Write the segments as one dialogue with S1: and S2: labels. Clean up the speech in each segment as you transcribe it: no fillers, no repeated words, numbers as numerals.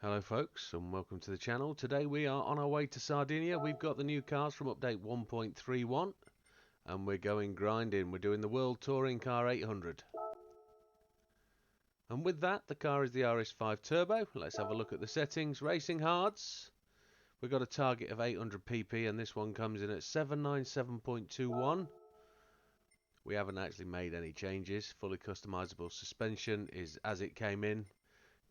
S1: Hello folks and welcome to the channel. Today we are on our way to Sardinia. We've got the new cars from update 1.31 and we're going grinding. We're doing the World Touring Car 800. And with that, the car is the RS5 Turbo. Let's have a look at the settings. Racing hards. We've got a target of 800 pp and this one comes in at 797.21. We haven't actually made any changes. Fully customizable suspension is as it came in.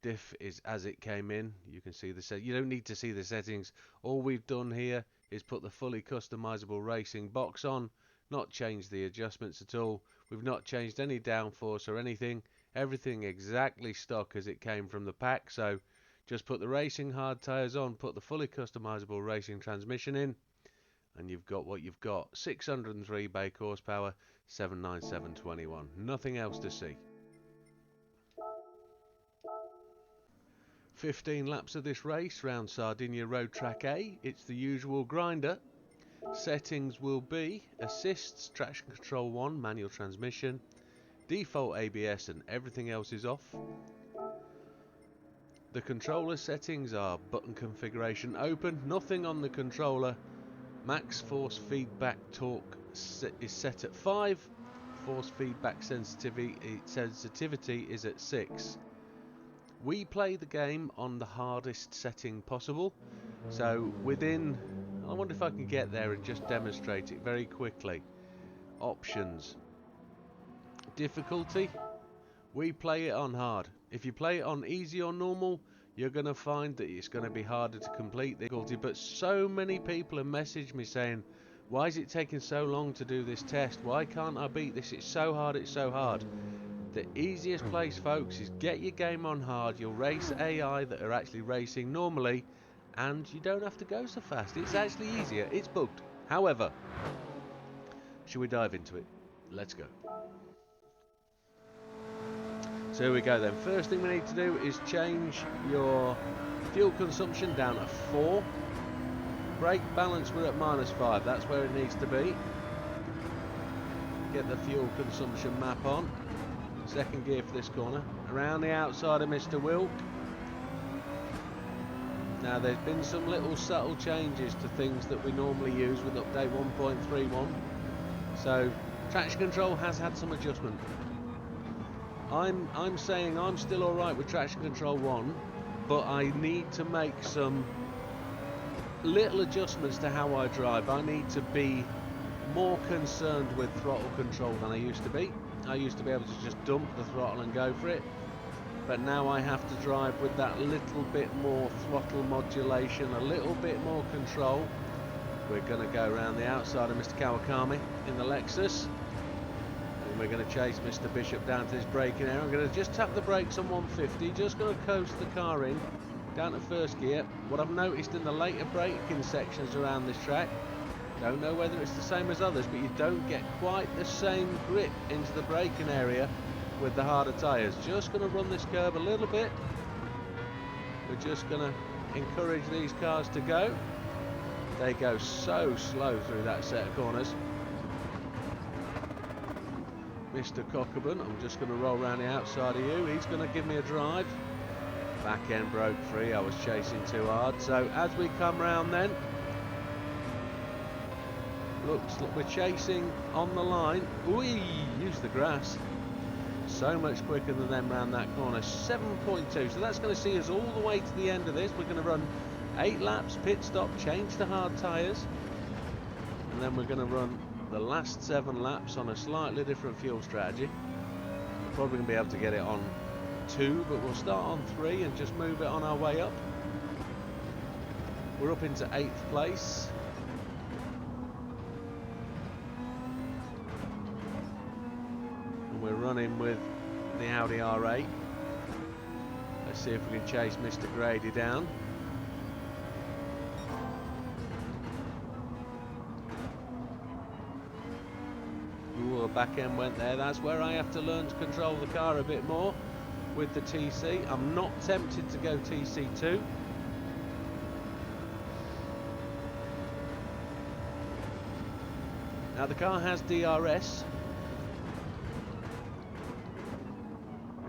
S1: Diff is as it came in. You can see the set. You don't need to see the settings. All we've done here is put the fully customizable racing box on, not changed the adjustments at all. We've not changed any downforce or anything. Everything exactly stock as it came from the pack. So just put the racing hard tires on, put the fully customizable racing transmission in, and you've got what you've got. 603 brake horsepower, 79721. Nothing else to see. 15 laps of this race round Sardinia Road Track A. It's the usual grinder. Settings will be assists, traction control 1, manual transmission, default ABS, and everything else is off. The controller settings are button configuration open, nothing on the controller. Max force feedback torque is set at 5. Force feedback sensitivity is at 6. We play the game on the hardest setting possible, so I wonder if I can get there and just demonstrate it very quickly. Options. Difficulty. We play it on hard. If you play it on easy or normal, you're going to find that it's going to be harder to complete the difficulty. But so many people have messaged me saying, why is it taking so long to do this test? Why can't I beat this? It's so hard, it's so hard. The easiest place, folks, is get your game on hard. You'll race AI that are actually racing normally, and you don't have to go so fast. It's actually easier. It's bugged. However, should we dive into it? Let's go. So here we go then. First thing we need to do is change your fuel consumption down to 4. Brake balance, we're at -5. That's where it needs to be. Get the fuel consumption map on. Second gear for this corner. Around the outside of Mr. Wilk. Now there's been some little subtle changes to things that we normally use with update 1.31. So traction control has had some adjustment. I'm saying I'm still alright with traction control 1, but I need to make some little adjustments to how I drive. I need to be more concerned with throttle control than I used to be. I used to be able to just dump the throttle and go for it, but now I have to drive with that little bit more throttle modulation, a little bit more control. We're going to go around the outside of Mr. Kawakami in the Lexus, and we're going to chase Mr. Bishop down to this braking area. I'm going to just tap the brakes on 150, just going to coast the car in, down to first gear. What I've noticed in the later braking sections around this track, don't know whether it's the same as others, but you don't get quite the same grip into the braking area with the harder tyres. Just going to run this curve a little bit. We're just going to encourage these cars to go. They go so slow through that set of corners. Mr. Cockburn, I'm just going to roll around the outside of you. He's going to give me a drive. Back end broke free. I was chasing too hard. So as we come round then, looks like we're chasing on the line. Whee! Use the grass. So much quicker than them round that corner. 7.2. So that's going to see us all the way to the end of this. We're going to run 8 laps, pit stop, change to hard tyres, and then we're going to run the last 7 laps on a slightly different fuel strategy. We're probably going to be able to get it on 2, but we'll start on 3 and just move it on our way up. We're up into 8th place. We're running with the Audi R8. Let's see if we can chase Mr. Grady down. Ooh, a back end went there. That's where I have to learn to control the car a bit more with the TC. I'm not tempted to go TC2. Now the car has DRS.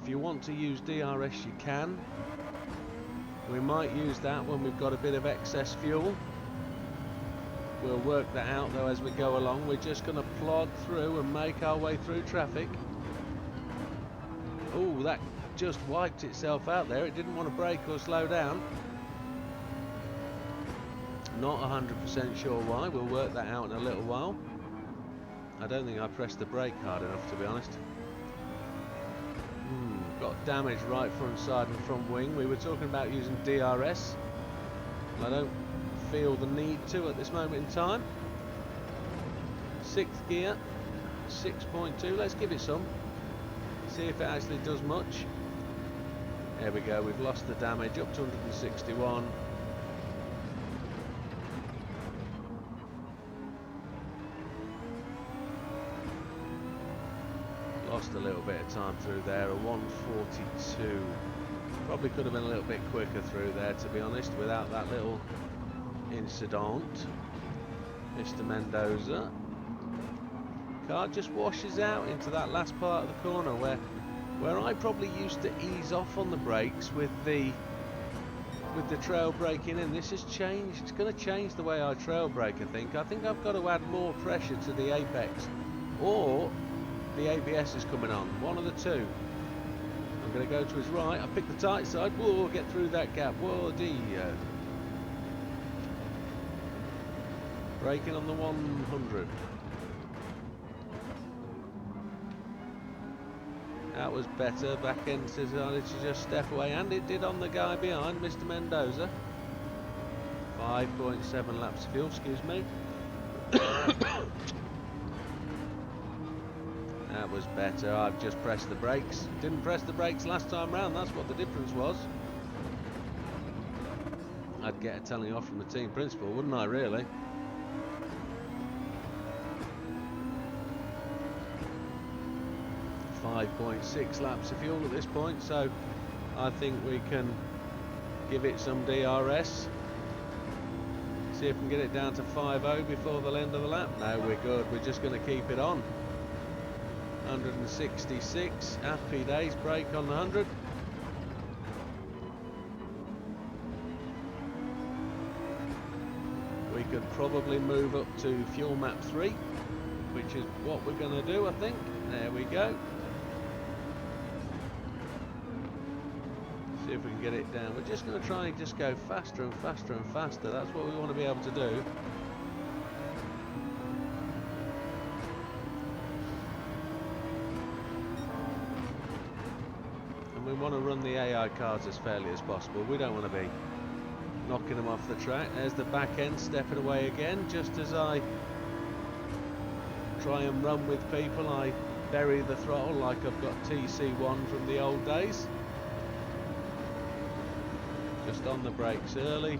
S1: If you want to use DRS, you can. We might use that when we've got a bit of excess fuel. We'll work that out though as we go along. We're just going to plod through and make our way through traffic. Oh, that just wiped itself out there. It didn't want to brake or slow down. Not 100% sure why. We'll work that out in a little while. I don't think I pressed the brake hard enough, to be honest. Got damage right front side and front wing. We were talking about using DRS. I don't feel the need to at this moment in time. 6th gear, 6.2. Let's give it some. See if it actually does much. There we go. We've lost the damage up to 161. Lost a little bit of time through there. A 142. Probably could have been a little bit quicker through there, to be honest, without that little incident. Mr. Mendoza. Car just washes out into that last part of the corner where I probably used to ease off on the brakes with the trail braking in. This has changed. It's going to change the way I trail brake, I think. I think I've got to add more pressure to the apex, or the ABS is coming on. One of the two. I'm going to go to his right. I pick the tight side. Whoa, get through that gap. Whoa, dear. Braking on the 100. That was better. Back end decided to just step away, and it did on the guy behind, Mr. Mendoza. 5.7 laps of fuel, excuse me. That was better. I've just pressed the brakes. Didn't press the brakes last time round. That's what the difference was. I'd get a telling off from the team principal, wouldn't I, really? .6 laps of fuel at this point, so I think we can give it some DRS. See if we can get it down to 5.0 before the end of the lap. No, we're good. We're just going to keep it on. 166. Happy days. Brake on the 100. We could probably move up to fuel map 3, which is what we're going to do, I think. There we go. See if we can get it down. We're just going to try and just go faster and faster and faster. That's what we want to be able to do. And we want to run the AI cars as fairly as possible. We don't want to be knocking them off the track. There's the back end stepping away again. Just as I try and run with people, I bury the throttle like I've got TC1 from the old days. Just on the brakes early.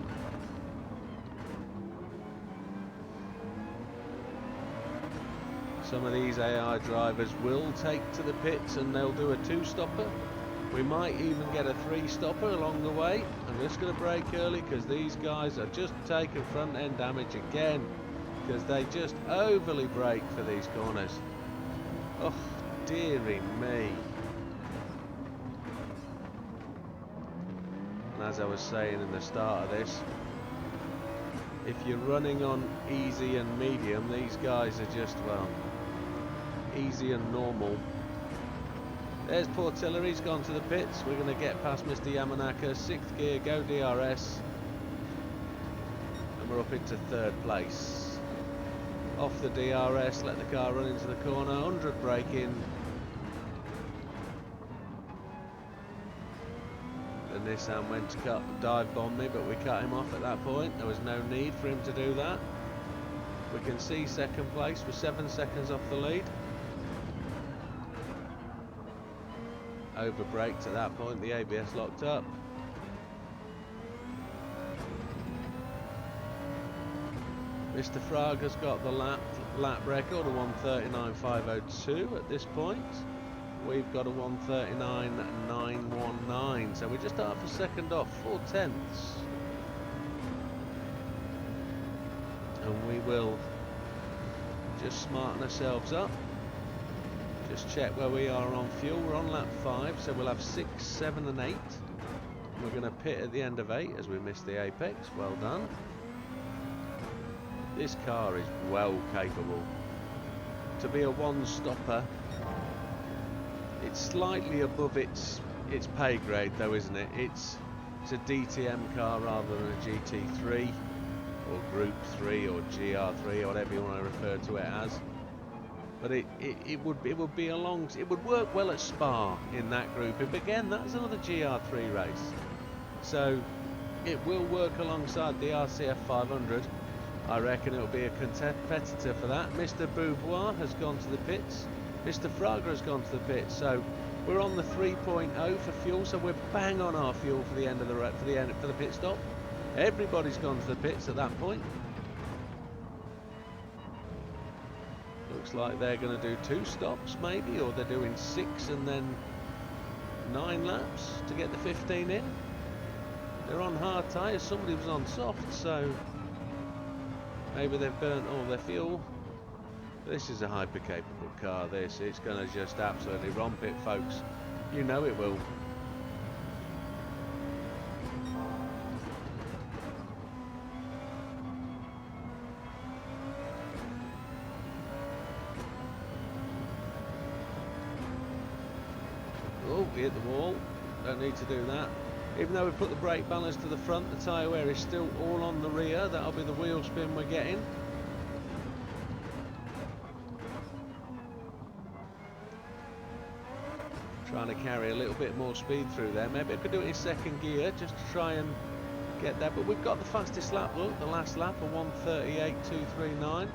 S1: Some of these AI drivers will take to the pits and they'll do a 2-stopper. We might even get a 3-stopper along the way. I'm just going to brake early because these guys are just taking front end damage again, because they just overly brake for these corners. Oh, dearie me. And as I was saying in the start of this, if you're running on easy and medium, these guys are just, well, easy and normal. There's Portilla, he's gone to the pits. We're going to get past Mr. Yamanaka. 6th gear, go DRS. And we're up into 3rd place. Off the DRS, let the car run into the corner. 100 braking. The Nissan went to dive bomb me, but we cut him off at that point. There was no need for him to do that. We can see 2nd place. We're 7 seconds off the lead. Over braked at that point, the ABS locked up. Mr. Fraga's got the lap record of 1:39.502 at this point. We've got a 1:39.919, so we're just half a second off, 4/10. And we will just smarten ourselves up. Just check where we are on fuel. We're on lap 5, so we'll have 6, 7 and 8. We're going to pit at the end of 8 as we missed the apex. Well done. This car is well capable. To be a one-stopper, it's slightly above its pay grade though, isn't it? It's a DTM car rather than a GT3 or Group 3 or GR3 or whatever you want to refer to it as. But it would be it would work well at Spa in that group. But again, that's another GR3 race, so it will work alongside the RCF 500. I reckon it'll be a competitor for that. Mr. Beauvoir has gone to the pits. Mr. Fraga has gone to the pits. So we're on the 3.0 for fuel. So we're bang on our fuel for the end of the for the pit stop. Everybody's gone to the pits at that point. Looks like they're going to do 2 stops maybe, or they're doing 6 and then 9 laps to get the 15 in. They're on hard tyres. Somebody was on soft, so maybe they've burnt all their fuel. This is a hyper capable car. It's going to just absolutely romp it, folks. You know it will. Oh, we hit the wall. Don't need to do that. Even though we put the brake balance to the front, the tyre wear is still all on the rear. That'll be the wheel spin we're getting. Trying to carry a little bit more speed through there. Maybe I could do it in second gear just to try and get that. But we've got the fastest lap, look, the last lap, a 1:38.239.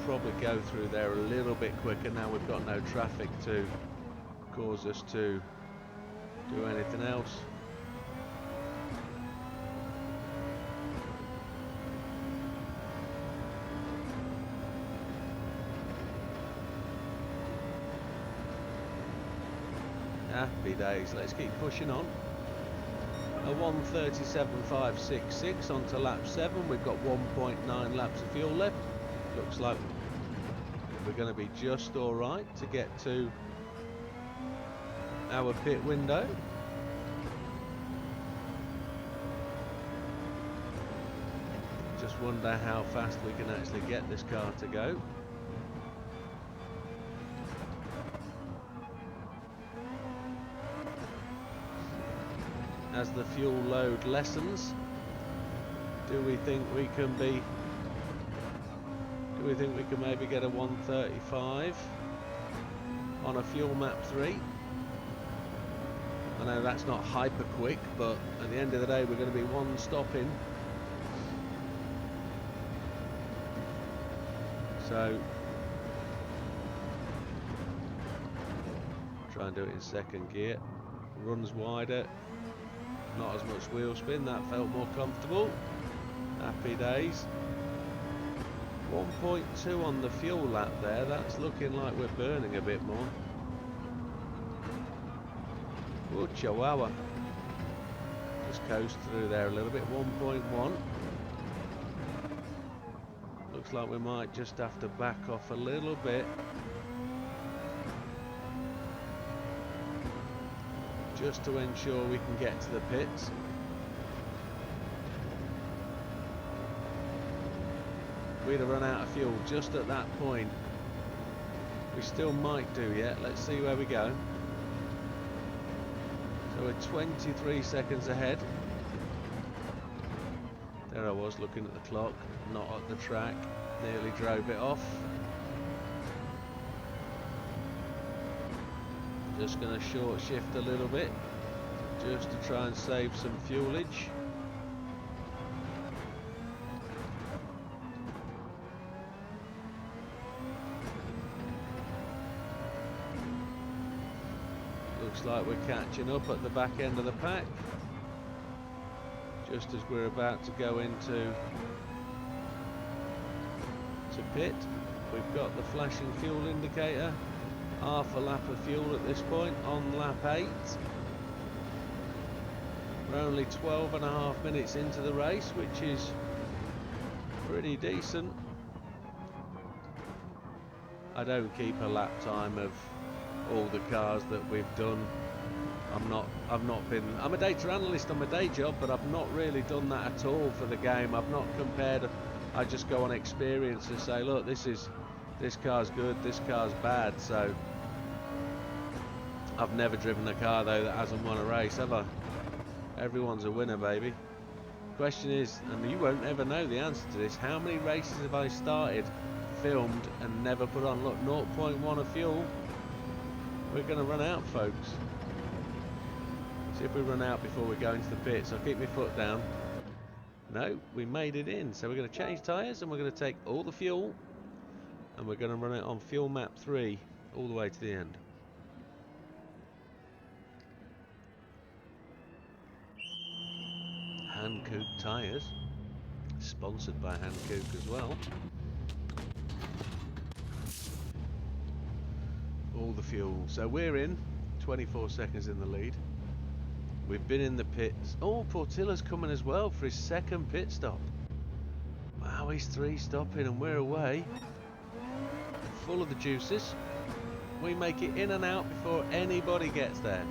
S1: Probably go through there a little bit quicker now we've got no traffic to cause us to do anything else. Happy days. Let's keep pushing on. A 1:37.566 onto lap 7. We've got 1.9 laps of fuel left. Looks like we're going to be just alright to get to our pit window. Just wonder how fast we can actually get this car to go. As the fuel load lessens, do we think we can maybe get a 1:35 on a fuel map 3? I know that's not hyper quick, but at the end of the day we're going to be one stop in. So try and do it in second gear. Runs wider, not as much wheel spin, that felt more comfortable. Happy days. 1.2 on the fuel lap there. That's looking like we're burning a bit more. Oh, chihuahua. Just coast through there a little bit. 1.1. Looks like we might just have to back off a little bit. Just to ensure we can get to the pits. We'd have run out of fuel just at that point. We still might do yet. Let's see where we go. So we're 23 seconds ahead. There I was looking at the clock, not at the track. Nearly drove it off. Just going to short shift a little bit just to try and save some fuelage. Looks like we're catching up at the back end of the pack. Just as we're about to go into pit, we've got the flashing fuel indicator. Half a lap of fuel at this point on lap 8. We're only 12.5 minutes into the race, which is pretty decent. I don't keep a lap time of all the cars that we've done. I'm a data analyst on my day job, but I've not really done that at all for the game. I've not compared. I just go on experience and say, look, this car's good, this car's bad. So I've never driven a car though that hasn't won a race, have I? Everyone's a winner, baby. Question is, and you won't ever know the answer to this, how many races have I started, filmed and never put on? Look, 0.1 of fuel. We're going to run out, folks. See if we run out before we go into the pits. I'll keep my foot down. No, we made it in. So we're going to change tyres and we're going to take all the fuel and we're going to run it on fuel map 3 all the way to the end. Hankook tyres, sponsored by Hankook as well. All the fuel. So we're in, 24 seconds in the lead. We've been in the pits. Oh, Portilla's coming as well for his second pit stop. Wow, he's 3 stopping and we're away. Full of the juices. We make it in and out before anybody gets there.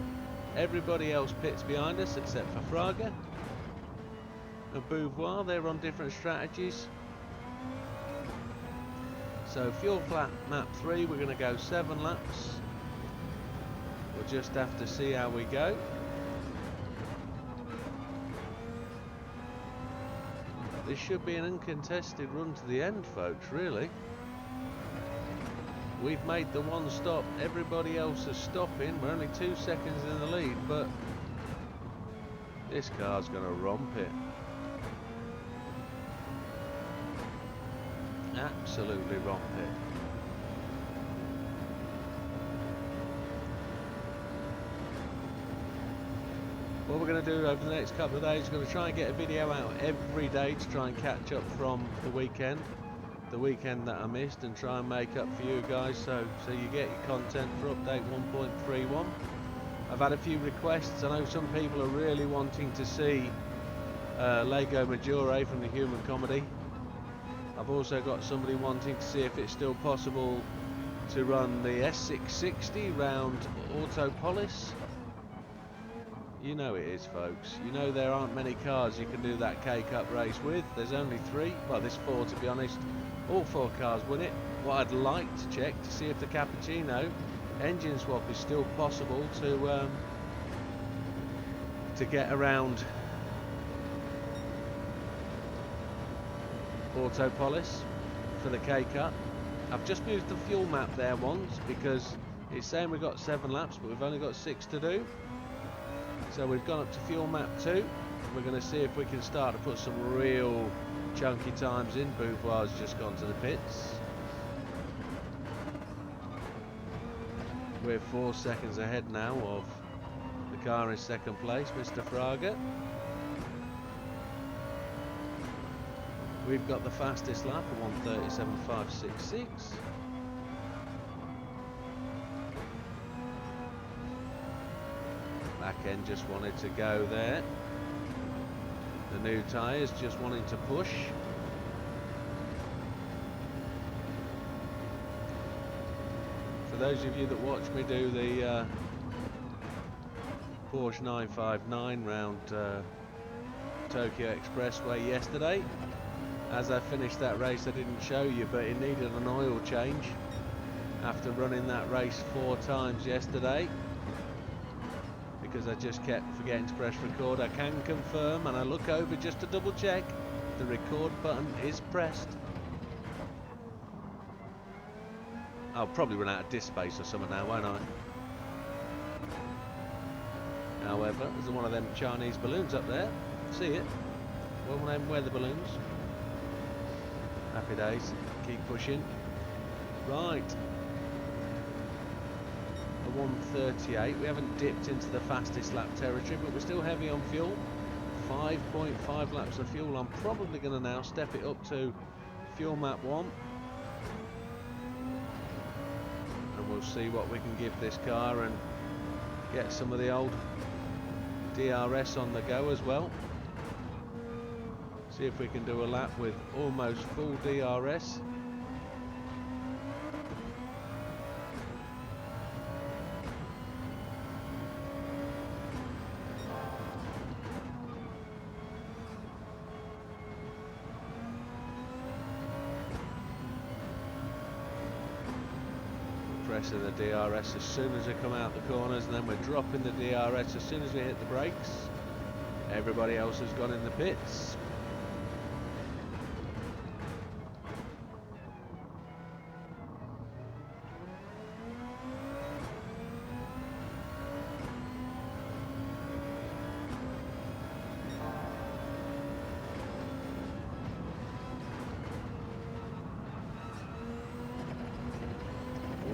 S1: Everybody else pits behind us except for Fraga and Beauvoir. They're on different strategies. So fuel flat map 3, we're going to go 7 laps. We'll just have to see how we go. This should be an uncontested run to the end, folks, really. We've made the one stop, everybody else is stopping. We're only 2 seconds in the lead, but this car's going to romp it. Absolutely romp it. What we're going to do over the next couple of days, we're going to try and get a video out every day to try and catch up from the weekend that I missed, and try and make up for you guys, so you get your content for update 1.31. I've had a few requests. I know some people are really wanting to see Lego Maggiore from the Human Comedy. I've also got somebody wanting to see if it's still possible to run the S660 round Autopolis. You know it is, folks. You know there aren't many cars you can do that K-Cup race with. There's only 3. Well, there's 4 to be honest. All 4 cars win it. What I'd like to check to see if the Cappuccino engine swap is still possible to get around Autopolis for the K-Cup. I've just moved the fuel map there once because it's saying we've got 7 laps, but we've only got 6 to do. So we've gone up to fuel map 2. We're going to see if we can start to put some real chunky times in. Beauvoir's just gone to the pits. We're 4 seconds ahead now of the car in second place, Mr. Fraga. We've got the fastest lap of 1:37.566. Back end just wanted to go there. The new tyres just wanting to push. For those of you that watch me do the Porsche 959 round Tokyo Expressway yesterday, as I finished that race I didn't show you, but it needed an oil change after running that race 4 times yesterday, because I just kept forgetting to press record. I can confirm, and I look over just to double check, the record button is pressed. I'll probably run out of disk space or something now, won't I? However, there's one of them Chinese balloons up there. See it? One of them weather balloons. Happy days. Keep pushing. Right. 1:38. We haven't dipped into the fastest lap territory, but we're still heavy on fuel. 5.5 laps of fuel. I'm probably going to now step it up to fuel map 1, and we'll see what we can give this car and get some of the old DRS on the go as well. See if we can do a lap with almost full DRS. pressing the DRS as soon as we come out the corners, and then we're dropping the DRS as soon as we hit the brakes. Everybody else has gone in the pits.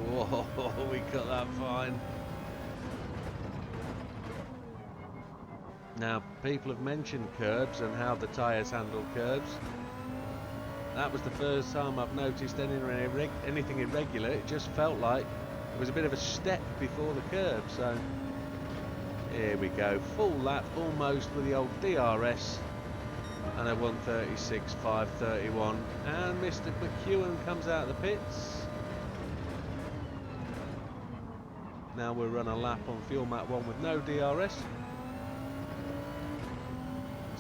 S1: Whoa, we got that fine. Now, people have mentioned curbs and how the tyres handle curbs. That was the first time I've noticed anything irregular. It just felt like it was a bit of a step before the curb. So here we go, full lap almost with the old DRS and a 1:36.531, and Mr. McEwen comes out of the pits. Now we'll run a lap on fuel mat 1 with no DRS.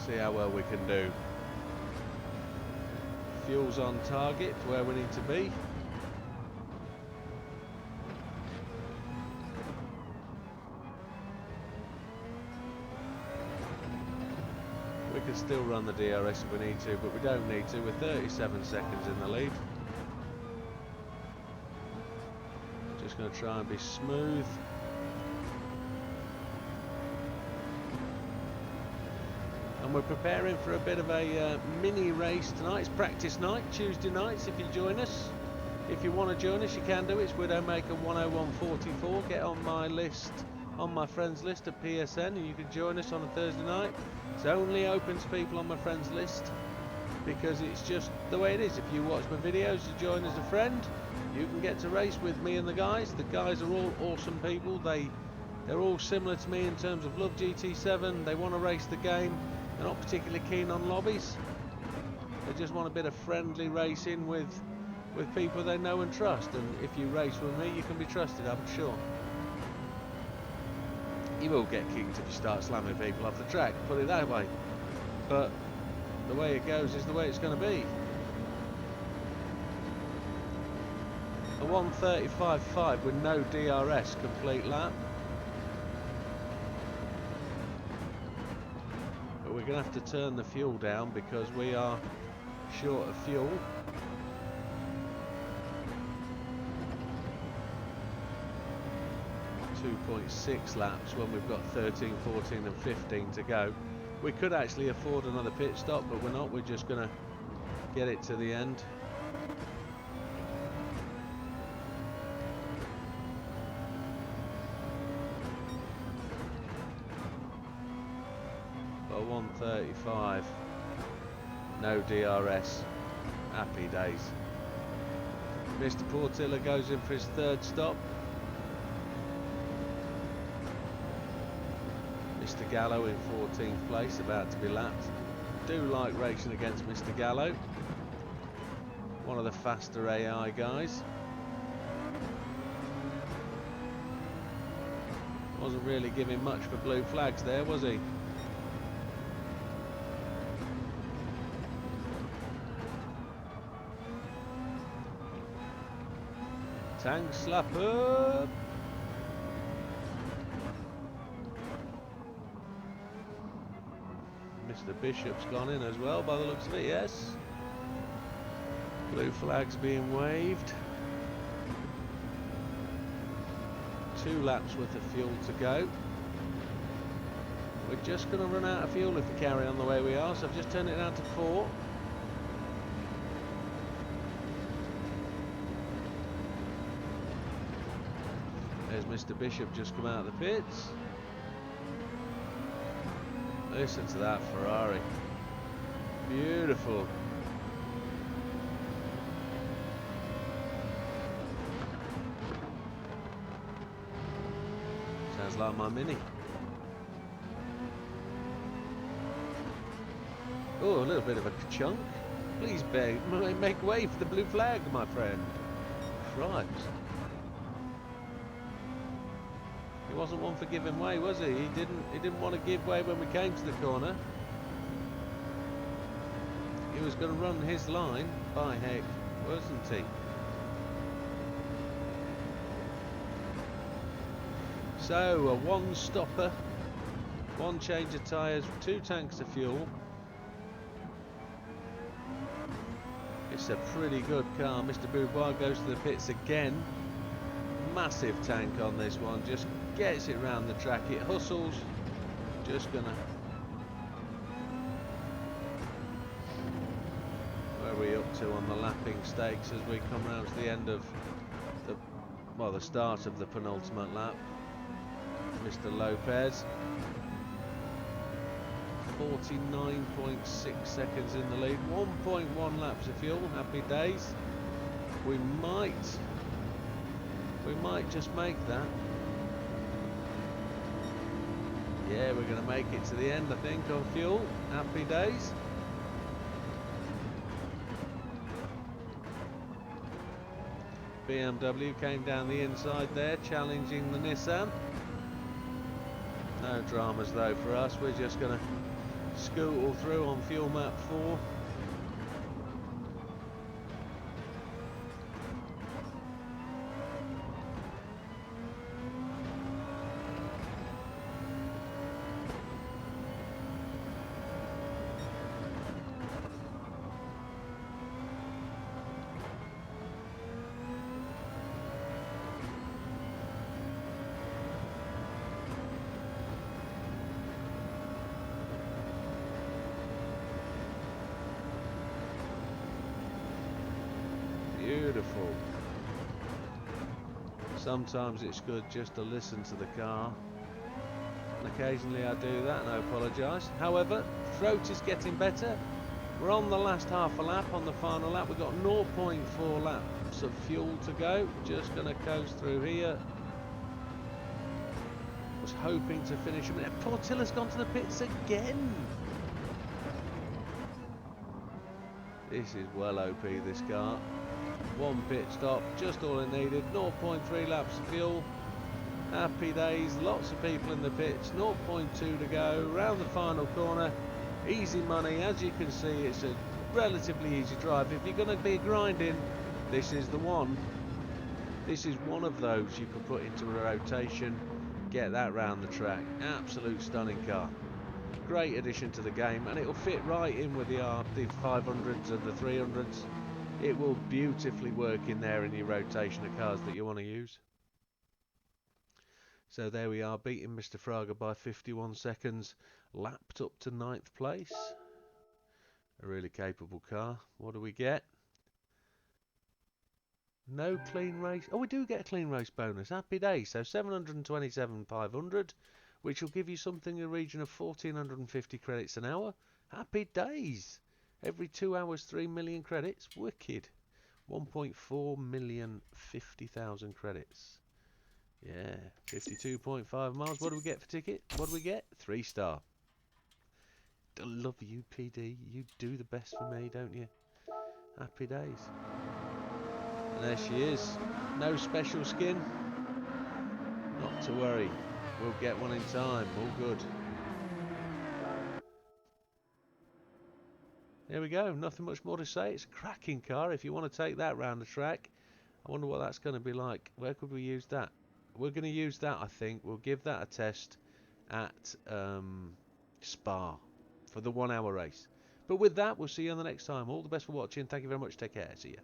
S1: See how well we can do. Fuel's on target to where we need to be. We can still run the DRS if we need to, but we don't need to. We're 37 seconds in the lead. Just going to try and be smooth. And we're preparing for a bit of a mini race tonight. It's practice night, Tuesday nights if you join us. If you want to join us, you can do it. It's Widdowmaker 10144. Get on my list, on my friends list at PSN, and you can join us on a Thursday night. It's only open to people on my friends list because it's just the way it is. If you watch my videos, you join as a friend, you can get to race with me and the guys. The guys are all awesome people. They're all similar to me in terms of love GT7. They want to race the game. They're not particularly keen on lobbies. They just want a bit of friendly racing with people they know and trust. And if you race with me, you can be trusted, I'm sure. You will get kicked if you start slamming people off the track, put it that way. But the way it goes is the way it's going to be. A 1:35.5 with no DRS complete lap. But we're going to have to turn the fuel down because we are short of fuel. .6 laps when we've got 13, 14 and 15 to go. We could actually afford another pit stop, but we're not. We're just going to get it to the end. But 1:35, no DRS, happy days. Mr. Portilla goes in for his third stop. Mr. Gallo in 14th place, about to be lapped. Do like racing against Mr. Gallo, one of the faster AI guys. Wasn't really giving much for blue flags there, was he? Tank slapper. Mr. Bishop's gone in as well by the looks of it, yes. Blue flags being waved. 2 laps worth of fuel to go. We're just going to run out of fuel if we carry on the way we are, so I've just turned it down to 4. There's Mr. Bishop just come out of the pits. Listen to that Ferrari. Beautiful. Sounds like my Mini. Oh, a little bit of a chunk. Please make way for the blue flag, my friend. Christ. He wasn't one for giving way, was he? He didn't want to give way when we came to the corner. He was going to run his line, by heck, wasn't he? So a one stopper, one change of tyres, 2 tanks of fuel. It's a pretty good car. Mr. Boubois goes to the pits again. Massive tank on this one, just gets it round the track. It hustles, just gonna... Where are we up to on the lapping stakes as we come round to the end of the, well, the start of the penultimate lap? Mr. Lopez, 49.6 seconds in the lead, 1.1 laps of fuel. Happy days. We might just make that. Yeah, we're going to make it to the end, I think, on fuel. Happy days. BMW came down the inside there, challenging the Nissan. No dramas though for us. We're just going to scootle through on fuel map 4. Beautiful. Sometimes it's good just to listen to the car, and occasionally I do that and I apologise. However, throat is getting better. We're on the last half a lap, on the final lap. We've got 0.4 laps of fuel to go. Just going to coast through here. Was hoping to finish him. Portilla's gone to the pits again. This is well OP, this car. One pit stop, just all it needed. 0.3 laps of fuel. Happy days, lots of people in the pits. 0.2 to go, round the final corner. Easy money, as you can see, it's a relatively easy drive. If you're going to be grinding, this is the one. This is one of those you can put into a rotation, get that round the track. Absolute stunning car. Great addition to the game, and it'll fit right in with the 500s and the 300s. It will beautifully work in there in your rotation of cars that you want to use. So there we are, beating Mr. Fraga by 51 seconds, lapped up to 9th place. A really capable car. What do we get? No clean race. Oh, we do get a clean race bonus. Happy days. So 727,500, which will give you something in the region of 1,450 credits an hour. Happy days. Every 2 hours, 3 million credits. Wicked. 1.4 million, 50,000 credits. Yeah, 52.5 miles. What do we get for ticket? What do we get? 3-star. I love you, PD. You do the best for me, don't you? Happy days. And there she is. No special skin. Not to worry. We'll get one in time. All good. There we go. Nothing much more to say. It's a cracking car if you want to take that round the track. I wonder what that's going to be like. Where could we use that? We're going to use that, I think. We'll give that a test at Spa for the 1 hour race. But with that, we'll see you on the next time. All the best for watching. Thank you very much. Take care. See ya.